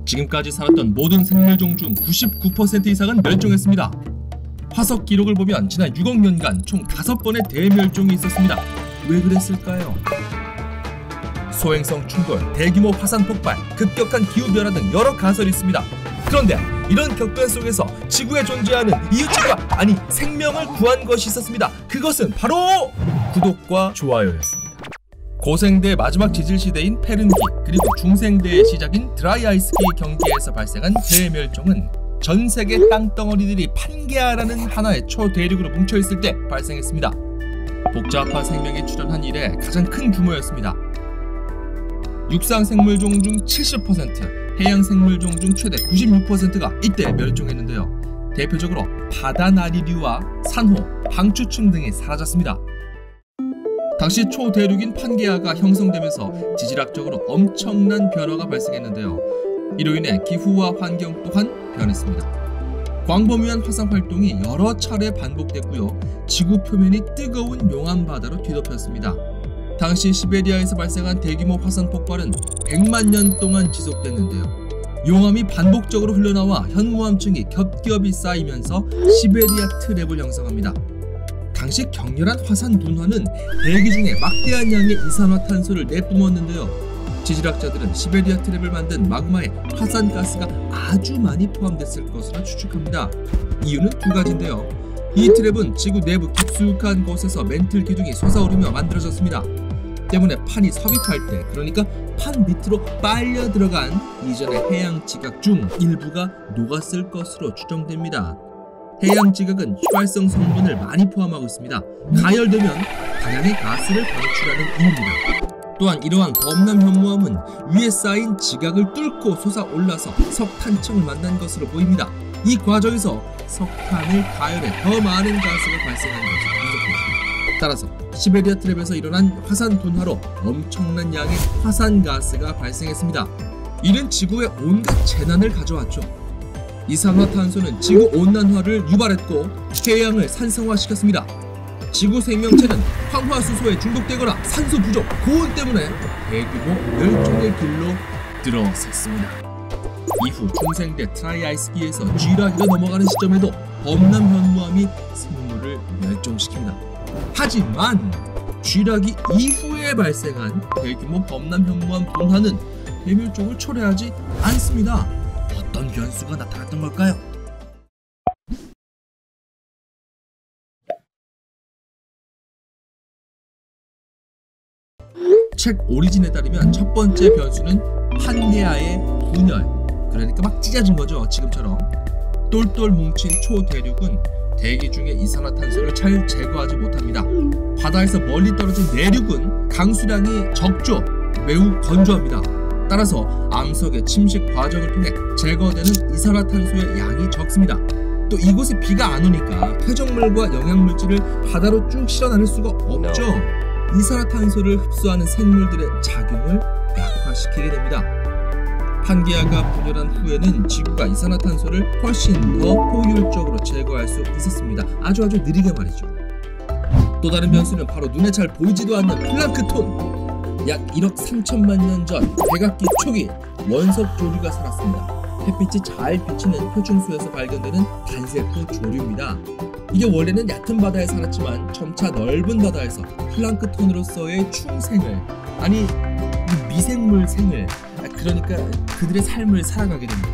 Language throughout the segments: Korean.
지금까지 살았던 모든 생물종 중 99% 이상은 멸종했습니다. 화석 기록을 보면 지난 6억 년간 총 5번의 대멸종이 있었습니다. 왜 그랬을까요? 소행성 충돌, 대규모 화산 폭발, 급격한 기후변화 등 여러 가설이 있습니다. 그런데 이런 격변 속에서 지구에 존재하는 이웃집과 아니 생명을 구한 것이 있었습니다. 그것은 바로 구독과 좋아요였습니다. 고생대의 마지막 지질시대인 페른기 그리고 중생대의 시작인 드라이아이스기 경계에서 발생한 대멸종은 전세계 땅덩어리들이 판게아라는 하나의 초대륙으로 뭉쳐있을 때 발생했습니다. 복잡한 생명이 출현한 이래 가장 큰 규모였습니다. 육상 생물종 중 70%, 해양 생물종 중 최대 96%가 이때 멸종했는데요. 대표적으로 바다나리류와 산호, 방추충 등이 사라졌습니다. 당시 초대륙인 판게아가 형성되면서 지질학적으로 엄청난 변화가 발생했는데요. 이로 인해 기후와 환경 또한 변했습니다. 광범위한 화산 활동이 여러 차례 반복됐고요. 지구 표면이 뜨거운 용암 바다로 뒤덮였습니다. 당시 시베리아에서 발생한 대규모 화산 폭발은 100만 년 동안 지속됐는데요. 용암이 반복적으로 흘러나와 현무암층이 겹겹이 쌓이면서 시베리아 트랩을 형성합니다. 당시 격렬한 화산 분화는 대기 중에 막대한 양의 이산화탄소를 내뿜었는데요. 지질학자들은 시베리아 트랩을 만든 마그마에 화산가스가 아주 많이 포함됐을 것으로 추측합니다. 이유는 두 가지인데요. 이 트랩은 지구 내부 깊숙한 곳에서 멘틀 기둥이 솟아오르며 만들어졌습니다. 때문에 판이 섭입할 때, 그러니까 판 밑으로 빨려 들어간 이전의 해양 지각 중 일부가 녹았을 것으로 추정됩니다. 해양 지각은 휘발성 성분을 많이 포함하고 있습니다. 가열되면 다량의 가스를 방출하는 이유입니다. 또한 이러한 범람 현무암은 위에 쌓인 지각을 뚫고 솟아올라서 석탄층을 만난 것으로 보입니다. 이 과정에서 석탄을 가열해 더 많은 가스가 발생하는 것을 분석했습니다. 따라서 시베리아 트랩에서 일어난 화산 분화로 엄청난 양의 화산가스가 발생했습니다. 이는 지구에 온갖 재난을 가져왔죠. 이산화탄소는 지구 온난화를 유발했고 해양을 산성화시켰습니다. 지구 생명체는 황화수소에 중독되거나 산소 부족, 고온 때문에 대규모 멸종의 길로 들어섰습니다. 이후 중생대 트라이아이스기에서 쥐라기가 넘어가는 시점에도 범람 현무암이 생물을 멸종시킵니다. 하지만 쥐라기 이후에 발생한 대규모 범람 현무암 분화는 대멸종을 초래하지 않습니다. 어떤 변수가 나타났던 걸까요? 책 오리진에 따르면 첫 번째 변수는 판게아의 분열, 그러니까 막 찢어진 거죠. 지금처럼 똘똘 뭉친 초대륙은 대기 중의 이산화탄소를 잘 제거하지 못합니다. 바다에서 멀리 떨어진 내륙은 강수량이 적죠. 매우 건조합니다. 따라서 암석의 침식 과정을 통해 제거되는 이산화탄소의 양이 적습니다. 또 이곳에 비가 안 오니까 퇴적물과 영양물질을 바다로 쭉 실어나를 수가 없죠. 이산화탄소를 흡수하는 생물들의 작용을 약화시키게 됩니다. 판게아가 분열한 후에는 지구가 이산화탄소를 훨씬 더 효율적으로 제거할 수 있었습니다. 아주 느리게 말이죠. 또 다른 변수는 바로 눈에 잘 보이지도 않는 플랑크톤. 약 1억 3천만 년 전 백악기 초기 원석 조류가 살았습니다. 햇빛이 잘 비치는 표층수에서 발견되는 단세포 조류입니다. 이게 원래는 얕은 바다에 살았지만 점차 넓은 바다에서 플랑크톤으로서의 충생을, 아니 미생물 생을, 그러니까 그들의 삶을 살아가게 됩니다.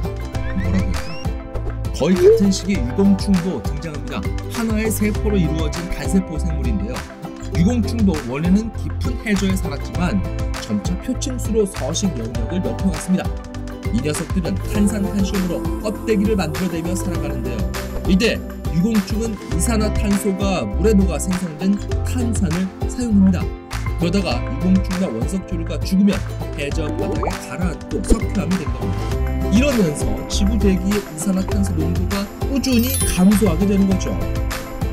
뭐라고 할까요? 거의 같은 시기에 유공충도 등장합니다. 하나의 세포로 이루어진 단세포 생물인데요. 유공충도 원래는 깊은 해저에 살았지만 점차 표층수로 서식 영역을 넓혀갔습니다. 이 녀석들은 탄산탄수염으로 껍데기를 만들어내며 살아가는데요. 이때 유공충은 이산화탄소가 물에 녹아 생성된 탄산을 사용합니다. 그러다가 유공충과 원석조류가 죽으면 해저 바닥에 가라앉고 석회암이 된 겁니다. 이러면서 지구 대기의 이산화탄소 농도가 꾸준히 감소하게 되는 거죠.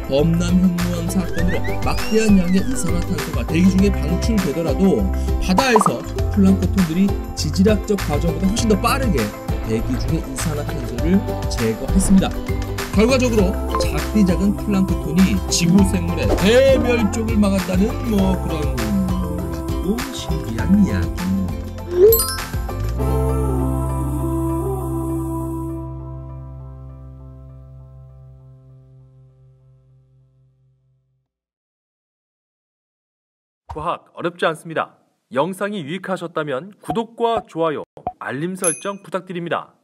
범람 현무암 사건으로 막대한 양의 이산화탄소가 대기 중에 방출되더라도 바다에서 플랑크톤들이 지질학적 과정보다 훨씬 더 빠르게 대기 중의 이산화탄소를 제거했습니다. 결과적으로 작디 작은 플랑크톤이 지구 생물의 대멸종을 막았다는 그런 신기한 이야기. 과학 어렵지 않습니다. 영상이 유익하셨다면 구독과 좋아요, 알림 설정 부탁드립니다.